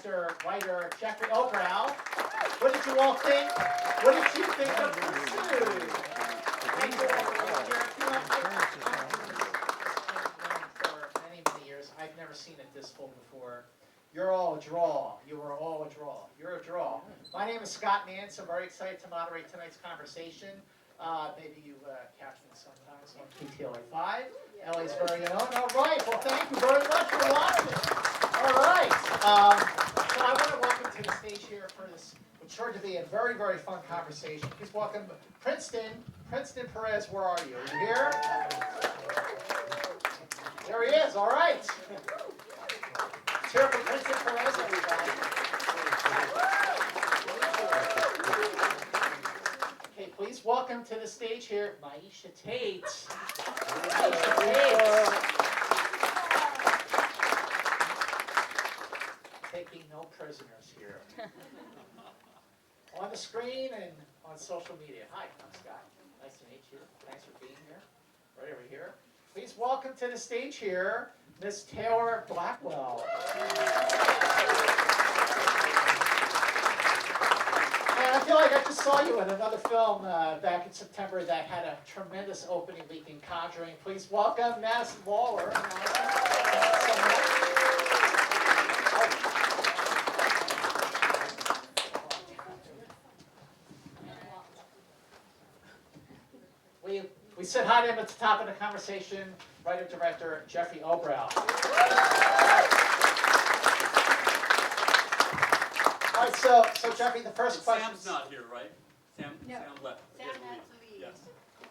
director, writer, Jeffrey Obrow. What did you all think? What did you think of Pursuit? Thank you all for being here. You know, I've for many, many years. I've never seen it this full before. You're all a draw. You are all a draw. You're a draw. My name is Scott Nance. I'm very excited to moderate tonight's conversation. Maybe you catch me sometimes on PTLA 5, LA's very own. All right. Well, thank you very much for watching. All right. So I want to welcome to the stage here for this, which sure to be a very, very fun conversation. Please welcome Princeton Perez. Where are you? Are you here? There he is. All right. Let's hear it for Princeton Perez, everybody. Okay, please welcome to the stage here, Maisha Tate. Maisha Tate. Taking no prisoners here. On the screen and on social media. Hi, I'm Scott. Nice to meet you. Thanks for being here. Right over here. Please welcome to the stage here, Miss Taylor Blackwell. And I feel like I just saw you in another film back in September that had a tremendous opening week in Conjuring. Please welcome Madison Waller. We said hi to him at the top of the conversation, writer-director Jeffrey Obrow. All right, so Jeffrey, the first question. Sam's not here, right? Sam left. Sam had to leave. Yes.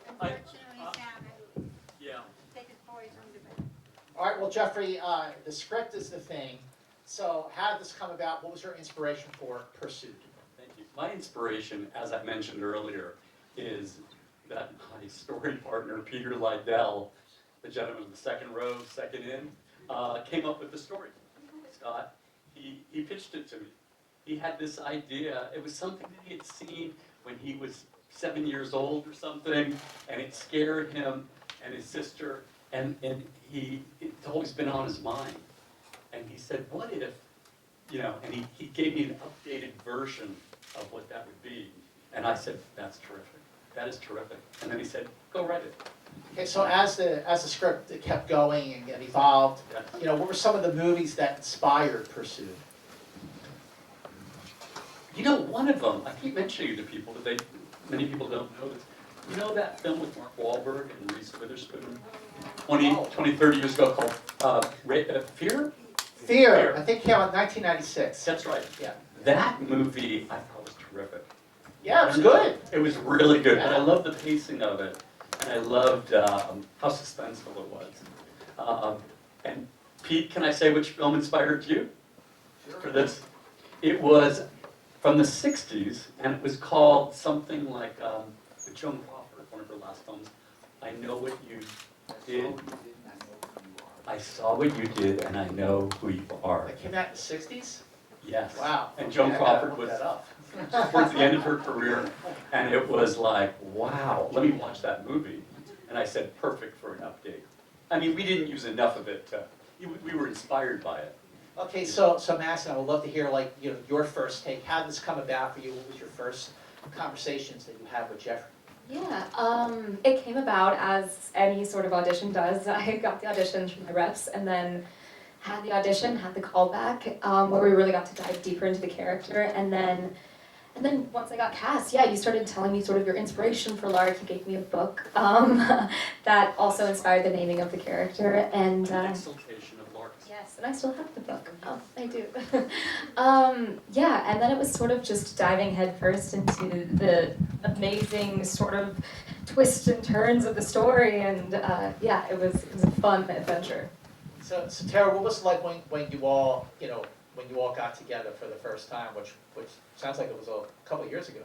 Unfortunately, Sam Yeah. take his boys home to bed. All right, well, Jeffrey, the script is the thing. So how did this come about? What was your inspiration for Pursuit? Thank you. My inspiration, as I mentioned earlier, is that my story partner, Peter Liddell, the gentleman in the second row, second in, came up with the story. Scott, he pitched it to me. He had this idea. It was something that he had seen when he was 7 years old or something, and it scared him and his sister, and it's always been on his mind. And he said, what if, and he gave me an updated version of what that would be. And I said, that's terrific. That is terrific. And then he said, go write it. Okay, so as the script kept going and evolved, what were some of the movies that inspired Pursuit? One of them, I keep mentioning it to people, but many people don't know this. You know that film with Mark Wahlberg and Reese Witherspoon 20, 30 years ago called Fear? Fear. I think it came out in 1996. That's right. Yeah. That movie I thought was terrific. Yeah, it was good. It was really good, Yeah. but I loved the pacing of it, and I loved how suspenseful it was. And Pete, can I say which film inspired you for this? It was from the 60s, and it was called something like, with Joan Crawford, one of her last films, I Know What You Did. I saw what you did, and I know who you are. It came out in the 60s? Yes. Wow. And Joan Okay, Crawford look was that up. towards the end of her career, and it was like, wow, let me watch that movie. And I said, perfect for an update. I mean, we didn't use enough of it. We were inspired by it. Okay, so Madison, I would love to hear your first take. How did this come about for you? What was your first conversations that you had with Jeffrey? Yeah, it came about as any sort of audition does. I got the auditions from my reps and then had the audition, had the callback, where we really got to dive deeper into the character. And then once I got cast, you started telling me sort of your inspiration for Lark. You gave me a book that also inspired the naming of the character. And An exaltation of Lark. yes, and I still have the book. Oh, I do. And then it was sort of just diving headfirst into the amazing sort of twists and turns of the story, and it was a fun adventure. So Tara, what was it like when you all got together for the first time, which sounds like it was a couple of years ago?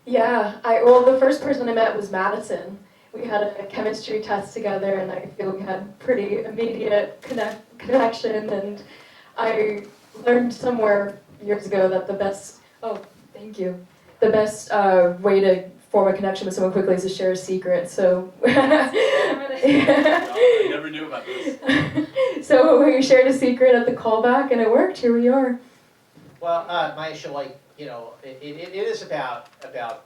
Yeah, the first person I met was Madison. We had a chemistry test together, and I feel we had pretty immediate connection, and I learned somewhere years ago that the best way to form a connection with someone quickly is to share a secret, so I never knew about this. So we shared a secret at the callback, and it worked. Here we are. Well, Maisha, like, you know, it is about,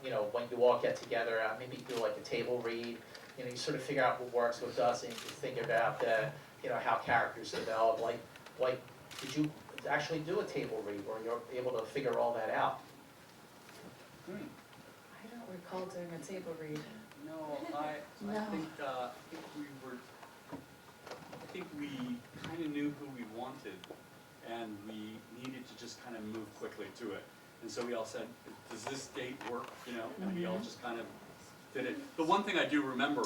you know, when you all get together, maybe do like a table read, you know, you sort of figure out what works, what doesn't, you think about, you know, how characters develop, like, did you actually do a table read where you're able to figure all that out? I don't recall doing a table read. No, I No. think we kind of knew who we wanted, and we needed to just kind of move quickly to it. And so we all said, does this date work, you know? And we all just kind of did it. The one thing I do remember,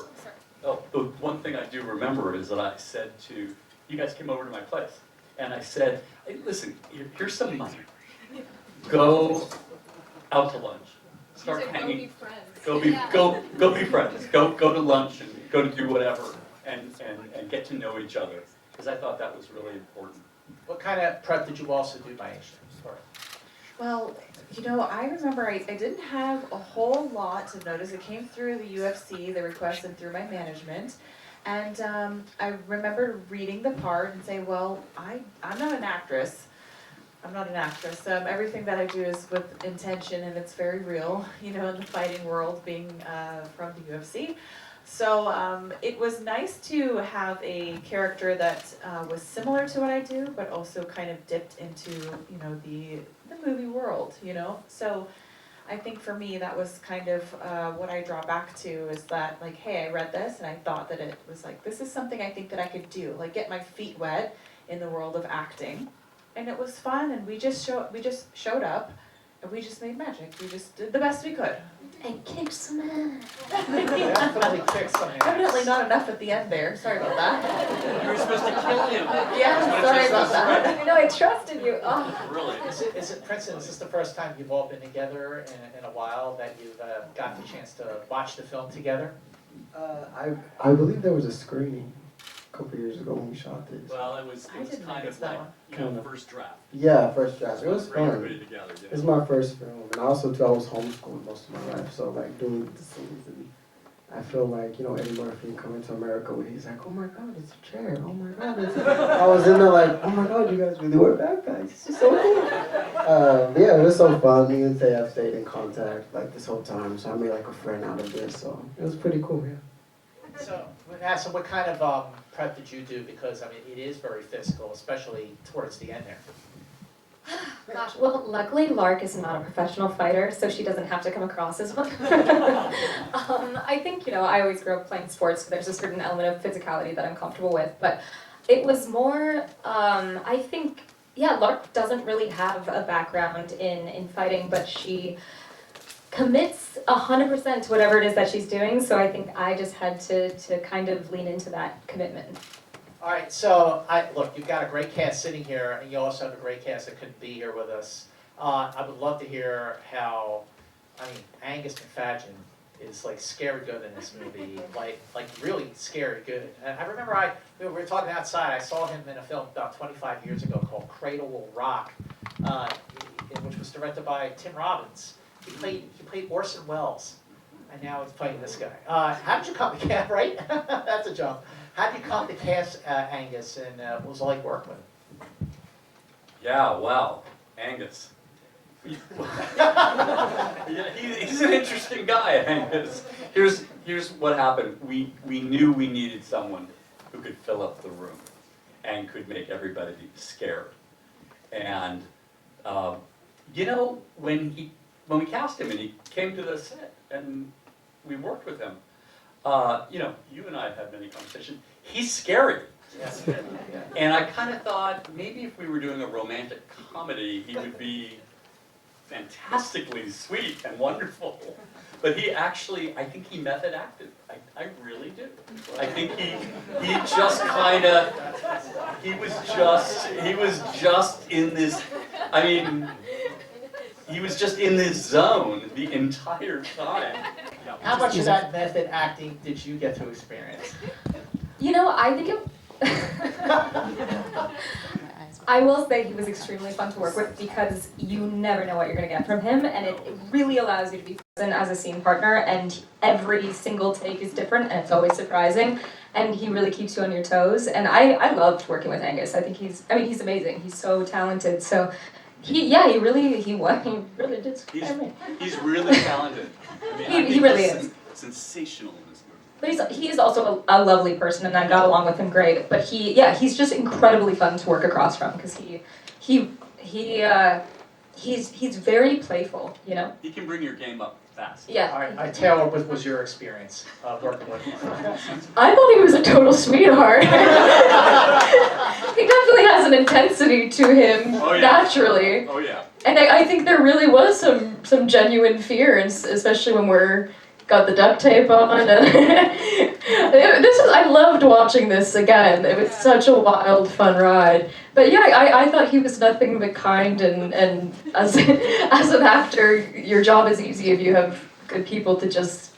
is that I said to, you guys came over to my place, and I said, hey, listen, here's some money. Go out to lunch. Start hanging. Go be friends. Go to lunch and go to do whatever and get to know each other. Because I thought that was really important. What kind of prep did you also do, Maisha? Sorry. Well, you know, I remember I didn't have a whole lot to notice. It came through the UFC, the request, and through my management. And I remember reading the part and saying, well, I'm not an actress. Everything that I do is with intention, and it's very real, you know, in the fighting world, being from the UFC. So it was nice to have a character that was similar to what I do, but also kind of dipped into, you know, the movie world, you know. So I think for me that was kind of what I draw back to, is that, like, hey, I read this and I thought that it was like, this is something I think that I could do, like get my feet wet in the world of acting. And it was fun, and we just showed up, and we just made magic. We just did the best we could. And kick some ass. Definitely kick some ass. Evidently not enough at the end there. Sorry about that. You were supposed to kill him. Yeah, sorry about that. I know, I trusted you. Oh. Really? Is it, Princeton, is this the first time you've all been together in a while, that you've got the chance to watch the film together? I believe there was a screening a couple years ago when we shot this. Well, it was I kind didn't of notice that like, one. you know, Kind of. first draft. Yeah, first draft. It was Bring fun. everybody together, you know? It's my first film, and also too, I was homeschooled most of my life, so like doing the scenes, and I feel like, you know, Eddie Murphy coming to America when he's like, oh my God, it's a chair. Oh my God, I was in there like, oh my God, you guys really wear backpacks. It's just so cool. Yeah, it was so fun. Me and Tay have stayed in contact like this whole time, so I made like a friend out of this, so it was pretty cool. Yeah. So, Vanessa, what kind of prep did you do? Because, I mean, it is very physical, especially towards the end there. Gosh, well, luckily Lark is not a professional fighter, so she doesn't have to come across as one. I think, you know, I always grew up playing sports, so there's a certain element of physicality that I'm comfortable with, but it was more, I think, yeah, Lark doesn't really have a background in fighting, but she commits 100% to whatever it is that she's doing, so I think I just had to kind of lean into that commitment. All right, so look, you've got a great cast sitting here, and you also have a great cast that couldn't be here with us. I would love to hear how, I mean, Angus Macfadyen is like scary good in this movie, like really scary good. And I remember we were talking outside. I saw him in a film about 25 years ago called Cradle Will Rock, which was directed by Tim Robbins. He played Orson Welles, and now he's playing this guy. How did you come to cast? Right, that's a jump. How did you come to cast Angus, and what was it like working with him? Yeah, wow, Angus. Yeah, he's an interesting guy, Angus. Here's what happened. We knew we needed someone who could fill up the room and could make everybody scared. And you know, when we cast him and he came to the set and we worked with him, you know, you and I have had many conversations. He's scary. Yes. And I kind of thought maybe if we were doing a romantic comedy, he would be fantastically sweet and wonderful. But he actually, I think he method acted. I really do. I think he just kind of, he was just in this, I mean, he was just in this zone the entire time. How much of that method acting did you get to experience? You know, I think it... I will say he was extremely fun to work with because you never know what you're going to get from him, and it really allows you to be present as a scene partner, and every single take is different, and it's always surprising, and he really keeps you on your toes, and I loved working with Angus. I think he's amazing. He's so talented, so he really did scare me. He's really talented. I mean, I He think really he's is. sensational in this movie. But he is also a lovely person, and I got along with him great. But he's just incredibly fun to work across from because he's very playful, you know. He can bring your game up fast. Yeah. All right, Taylor, what was your experience working with him? I thought he was a total sweetheart. He definitely has an intensity to him Oh, yeah. naturally. Oh yeah. And I think there really was some genuine fears, especially when we're got the duct tape on. And I loved watching this again. It was such a wild, fun ride. But yeah, I thought he was nothing but kind, and as an actor, your job is easy if you have good people to just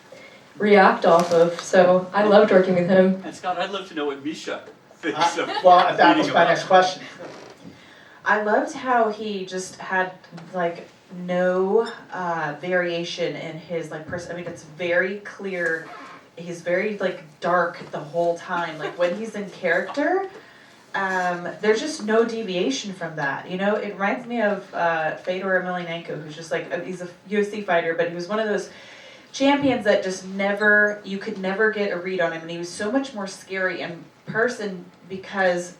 react off of. So I loved working with him. And Scott, I'd love to know what Maisha thinks of Well, that was reading my about next question. I loved how he just had like no variation in his like person. I mean, it's very clear. He's very like dark the whole time. Like when he's in character, there's just no deviation from that. You know, it reminds me of Fedor Emelianenko, who's just like he's a UFC fighter, but he was one of those champions that just never, you could never get a read on him, and he was so much more scary in person because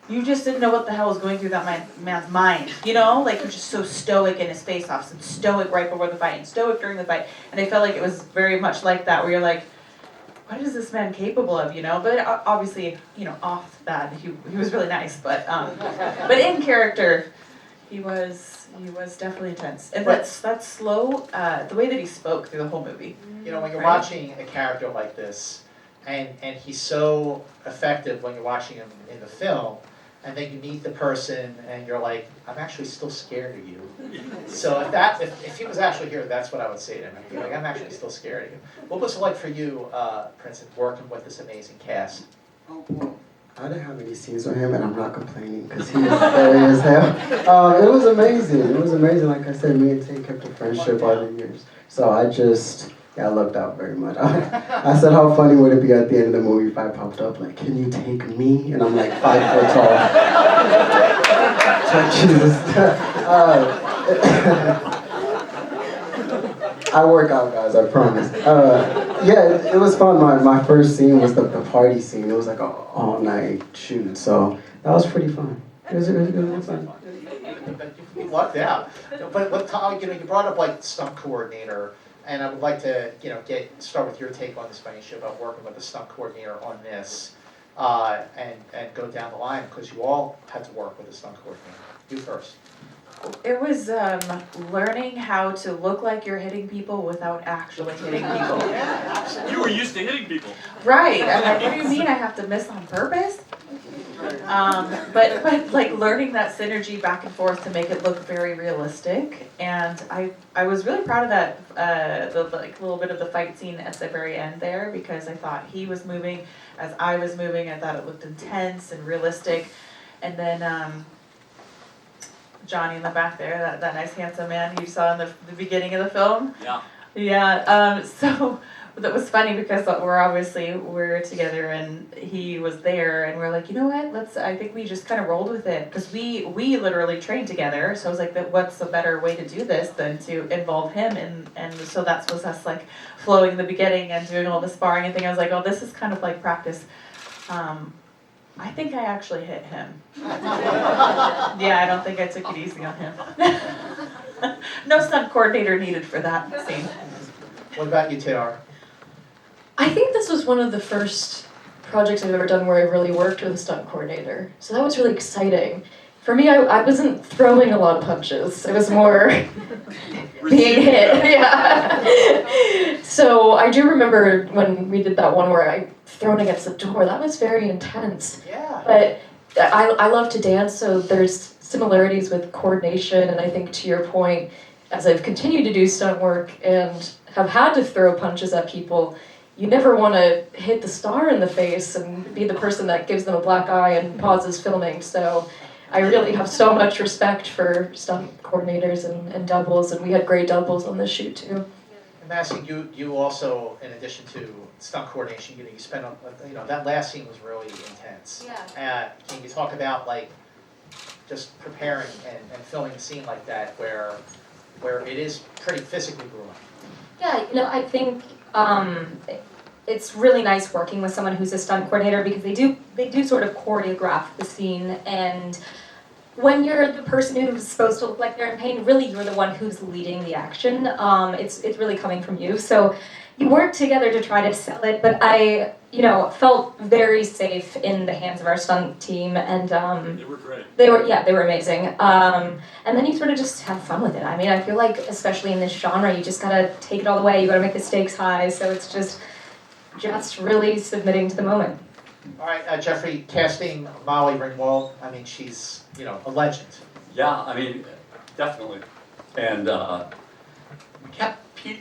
you just didn't know what the hell was going through that man's mind, you know? Like, he was just so stoic in his face-offs, and stoic right before the fight, and stoic during the fight, and I felt like it was very much like that, where you're like, what is this man capable of, you know? But obviously, you know, off that, he was really nice, but in character, he was definitely intense. And that slow, the way that he spoke through the whole movie. You know, when you're Right. watching a character like this, and he's so effective when you're watching him in the film, and then you meet the person and you're like, I'm actually still scared of you. So if he was actually here, that's what I would say to him. I'd be like, I'm actually still scared of you. What was it like for you, Princeton, working with this amazing cast? Oh, well, I didn't have any scenes with him, and I'm not complaining because he was scary as hell. It was amazing. It was amazing. Like I said, me and Tate kept a friendship all the years. So I lucked out very much. I said, how funny would it be at the end of the movie if I popped up like, can you take me? And I'm like 5 foot tall. So, Jesus. I work out, guys, I promise. Yeah, it was fun. My first scene was the party scene. It was like an all-night shoot, so that was pretty fun. It was fun. You lucked out. But you brought up like stunt coordinator, and I would like to, start with your take on this Maisha about working with the stunt coordinator on this, and go down the line because you all had to work with a stunt coordinator. You first. It was learning how to look like you're hitting people without actually hitting people. You were used to hitting people. Right. I'm like, what do you mean I have to miss on purpose? But like learning that synergy back and forth to make it look very realistic, and I was really proud of that the like little bit of the fight scene at the very end there, because I thought he was moving as I was moving. I thought it looked intense and realistic, and then Johnny in the back there, that nice handsome man you saw in the beginning of the film. Yeah. Yeah. So that was funny because we're together and he was there and we're like, you know what? I think we just kind of rolled with it because we literally trained together. So I was like, what's a better way to do this than to involve him? And so that was us like flowing in the beginning and doing all the sparring and thing. I was like, oh, this is kind of like practice. I think I actually hit him. Yeah, I don't think I took it easy on him. No stunt coordinator needed for that scene. What about you, Taylor? I think this was one of the first projects I've ever done where I really worked with a stunt coordinator. So that was really exciting. For me, I wasn't throwing a lot of punches. It was more being hit. Yeah. So I do remember when we did that one where I thrown against the door. That was very intense. Yeah. But I love to dance, so there's similarities with coordination, and I think to your point, as I've continued to do stunt work and have had to throw punches at people, you never want to hit the star in the face and be the person that gives them a black eye and pauses filming. So I really have so much respect for stunt coordinators and doubles, and we had great doubles on this shoot too. And Madison, you also, in addition to stunt coordination, you spent, that last scene was really intense. Yeah. Can you talk about like just preparing and filming a scene like that where it is pretty physically grueling? Yeah, I think it's really nice working with someone who's a stunt coordinator because they do sort of choreograph the scene, and when you're the person who's supposed to look like they're in pain, really you're the one who's leading the action. It's really coming from you. So you work together to try to sell it, but I, felt very safe in the hands of our stunt team, and They were great. they were amazing. And then you sort of just have fun with it. I mean, I feel like, especially in this genre, you just gotta take it all the way. You gotta make the stakes high. So it's just really submitting to the moment. All right, Jeffrey, casting Molly Ringwald, I mean, she's, a legend. Yeah, I mean, definitely. And Pete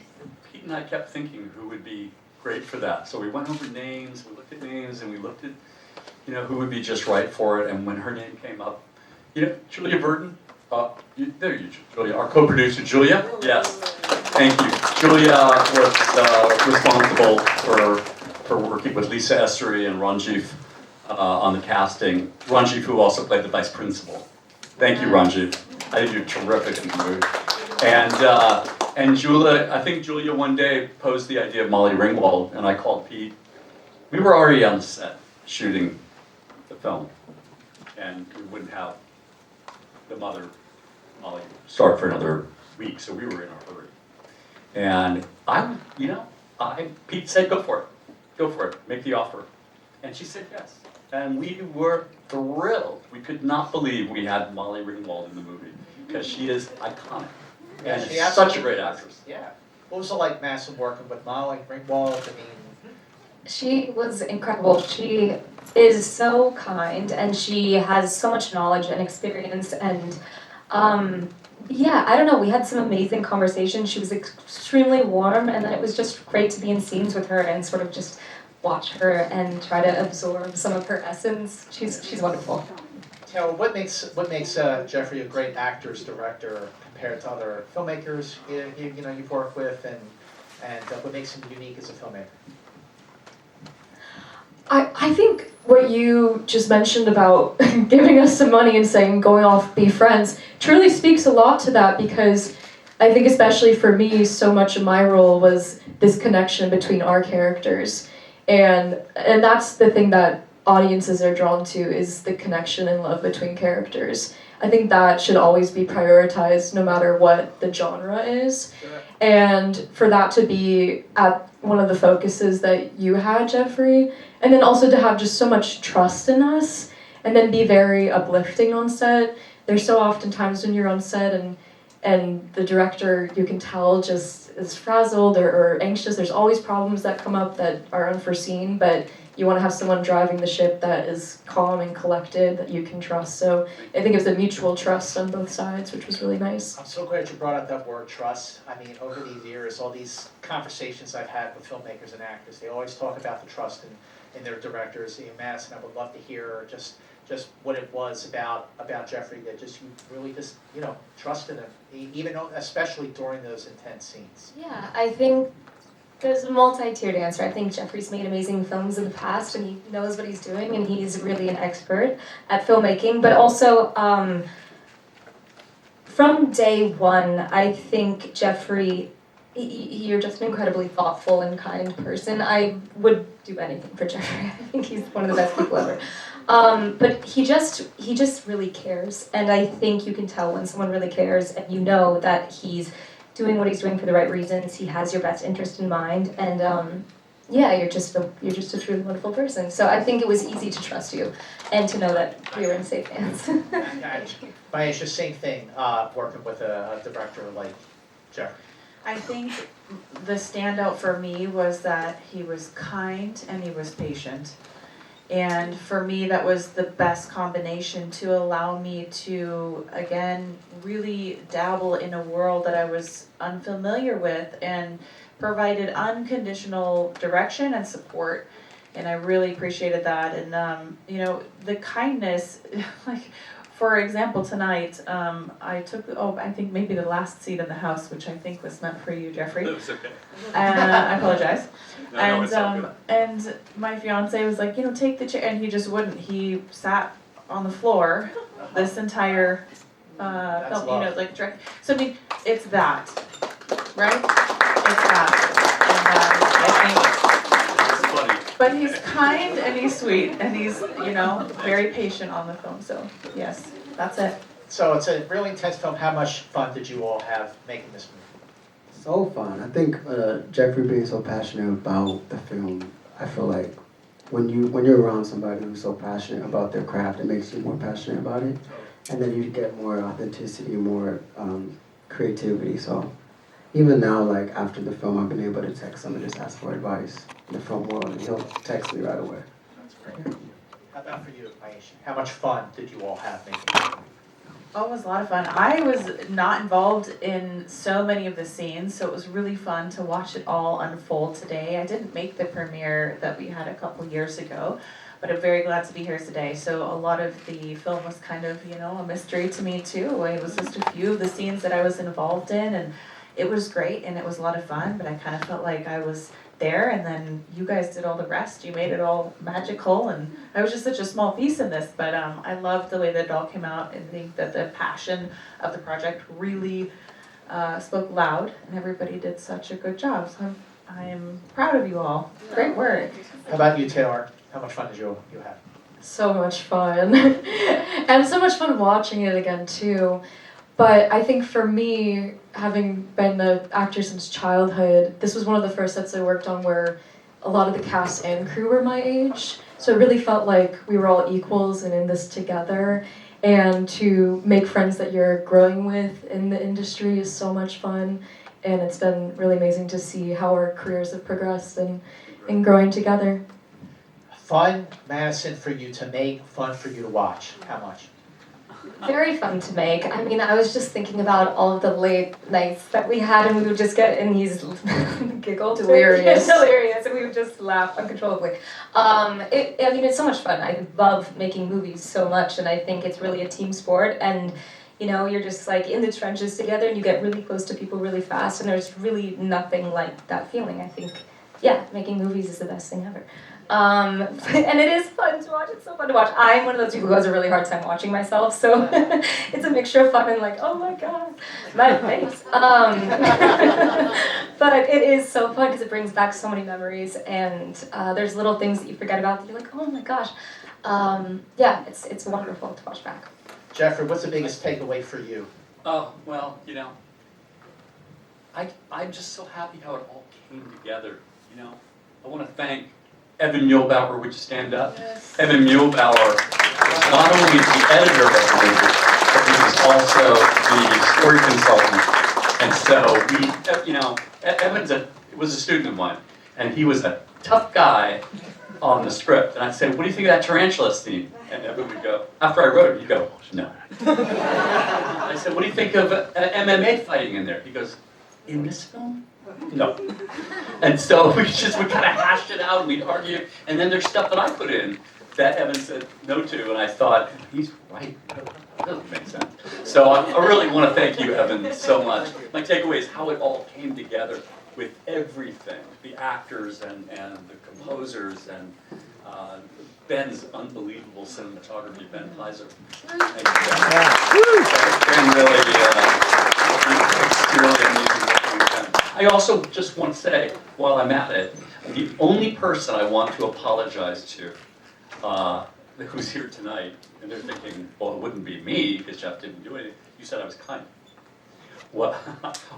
and I kept thinking who would be great for that. So we went over names, we looked at names, and we looked at, who would be just right for it. And when her name came up, Julia Burton, there you go, Julia, our co-producer, Julia, yes, thank you. Julia was responsible for working with Lisa Estery and Ranjiv on the casting. Ranjiv, who also played the vice principal. Thank you, Ranjiv. I think you're terrific in the movie. And Julia, I think Julia one day posed the idea of Molly Ringwald, and I called Pete. We were already on the set shooting the film, and we wouldn't have the mother, Molly, start for another week, so we were in a hurry. And Pete said, go for it, make the offer. And she said yes. And we were thrilled. We could not believe we had Molly Ringwald in the movie, because she is iconic. Yeah, And she she's absolutely such a great is. actress. Yeah. What was it like, Madison, working with Molly Ringwald? I mean, She was incredible. She is so kind, and she has so much knowledge and experience, and I don't know, we had some amazing conversations. She was extremely warm, and then it was just great to be in scenes with her and sort of just watch her and try to absorb some of her essence. She's wonderful. Taylor, what makes Jeffrey a great actor's director compared to other filmmakers you've worked with, and what makes him unique as a filmmaker? I think what you just mentioned about giving us some money and saying going off be friends truly speaks a lot to that, because I think especially for me, so much of my role was this connection between our characters, and that's the thing that audiences are drawn to, is the connection and love between characters. I think that should always be prioritized no matter what the genre is. Sure. And for that to be at one of the focuses that you had, Jeffrey, and then also to have just so much trust in us, and then be very uplifting on set. There's so often times when you're on set and the director, you can tell, just is frazzled or anxious. There's always problems that come up that are unforeseen, but you want to have someone driving the ship that is calm and collected, that you can trust. So I think it was a mutual trust on both sides, which was really nice. I'm so glad you brought up that word, trust. I mean, over these years, all these conversations I've had with filmmakers and actors, they always talk about the trust in their directors. In Madison, I would love to hear just what it was about Jeffrey that just you really just trusted him, even especially during those intense scenes. Yeah, I think there's a multi-tiered answer. I think Jeffrey's made amazing films in the past, and he knows what he's doing, and he's really an expert at filmmaking. But also, from day one, I think Jeffrey, you're just an incredibly thoughtful and kind person. I would do anything for Jeffrey. I think he's one of the best people ever. But he just really cares, and I think you can tell when someone really cares, and you know that he's doing what he's doing for the right reasons. He has your best interest in mind, and you're just a truly wonderful person. So I think it was easy to trust you, and to know that we were in safe hands. Maisha, same thing, working with a director like Jeffrey. I think the standout for me was that he was kind and he was patient. And for me, that was the best combination to allow me to, again, really dabble in a world that I was unfamiliar with, and provided unconditional direction and support. And I really appreciated that. And, the kindness, like, for example, tonight, I took, I think maybe the last seat in the house, which I think was meant for you, Jeffrey. It was okay. I apologize. No, it's all good. And my fiance was like, take the chair, and he just wouldn't. He sat on the floor this entire That's film, love. like direct. So I mean, it's that, right? It's that, and I think. It's funny. But he's kind and he's sweet and he's, very patient on the film. So yes, that's it. So it's a really intense film. How much fun did you all have making this movie? So fun. I think Jeffrey being so passionate about the film, I feel like when you're around somebody who's so passionate about their craft, it makes you more passionate about it, and then you get more authenticity, more creativity. So even now, like after the film, I've been able to text him and just ask for advice in the film world, and he'll text me right away. That's great. How about for you, Maisha? How much fun did you all have making this movie? Oh, it was a lot of fun. I was not involved in so many of the scenes, so it was really fun to watch it all unfold today. I didn't make the premiere that we had a couple years ago, but I'm very glad to be here today. So a lot of the film was kind of, a mystery to me too. It was just a few of the scenes that I was involved in, and it was great, and it was a lot of fun, but I kind of felt like I was there, and then you guys did all the rest. You made it all magical, and I was just such a small piece in this, but I loved the way that it all came out. I think that the passion of the project really spoke loud, and everybody did such a good job. So I'm proud of you all. Great work. How about you, Taylor? How much fun did you have? So much fun. And so much fun watching it again too. But I think for me, having been an actor since childhood, this was one of the first sets I worked on where a lot of the cast and crew were my age. So it really felt like we were all equals and in this together. And to make friends that you're growing with in the industry is so much fun. And it's been really amazing to see how our careers have progressed and growing together. Fun, Madison, for you to make, fun for you to watch. How much? Very fun to make. I mean, I was just thinking about all of the late nights that we had, and we would just get in these giggles. Delirious. Delirious, and we would just laugh uncontrollably. It's so much fun. I love making movies so much, and I think it's really a team sport. And you're just like in the trenches together, and you get really close to people really fast. And there's really nothing like that feeling. I think, making movies is the best thing ever. And it is fun to watch. It's so fun to watch. I'm one of those people who has a really hard time watching myself, so it's a mixture of fun and like, oh my god, my face. But it is so fun because it brings back so many memories, and there's little things that you forget about that you're like, oh my gosh. It's wonderful to watch back. Jeffrey, what's the biggest takeaway for you? Oh, well, I'm just so happy how it all came together, I want to thank Evan Mulebower. Would you stand up? Yes. Evan Mulebower was not only the editor of the movie, but he was also the story consultant. And so Evan's was a student of mine, and he was a tough guy on the script. And I'd say, what do you think of that tarantula scene? And Evan would go, after I wrote it, he'd go, no. I said, what do you think of MMA fighting in there? He goes, in this film? No. And so we kind of hashed it out, and we'd argue, and then there's stuff that I put in that Evan said no to, and I thought, he's right, that doesn't make sense. So I really want to thank you, Evan, so much. My takeaway is how it all came together with everything, the actors and the composers and Ben's unbelievable cinematography, Ben Heiser. It's been really amazing. I also just want to say, while I'm at it, the only person I want to apologize to, who's here tonight, and they're thinking, well, it wouldn't be me because Jeff didn't do anything. You said I was kind. What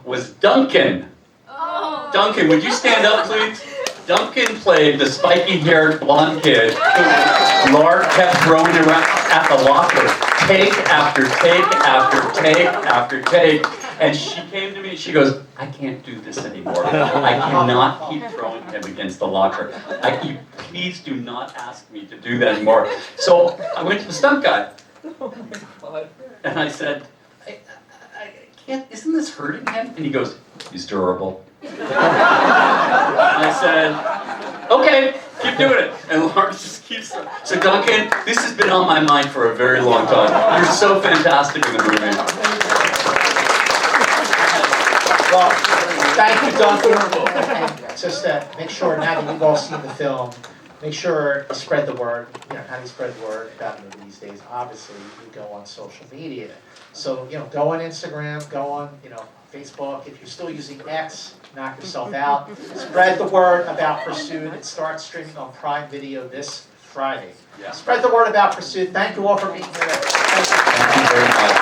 was Duncan? Oh. Duncan, would you stand up, please? Duncan played the spiky-haired blonde kid who Lark kept throwing around at the locker, take after take after take after take. And she came to me and she goes, I can't do this anymore. I cannot keep throwing him against the locker. Please do not ask me to do that anymore. So I went to the stunt guy. And I said, I can't, isn't this hurting him? And he goes, he's durable. I said, okay, Keep doing it. And Lark just keeps. So Duncan, this has been on my mind for a very long time. You're so fantastic in the movie. Well, thank you, Duncan. And just to make sure, now that you've all seen the film, make sure you spread the word. You know, how do you spread the word about a movie these days? Obviously, you go on social media. So, you know, go on Instagram, go on, you know, Facebook. If you're still using X, knock yourself out. Spread the word about Pursuit. It starts streaming on Prime Video this Friday. Yeah. Spread the word about Pursuit. Thank you all for being here. Thank you. Thank you very much.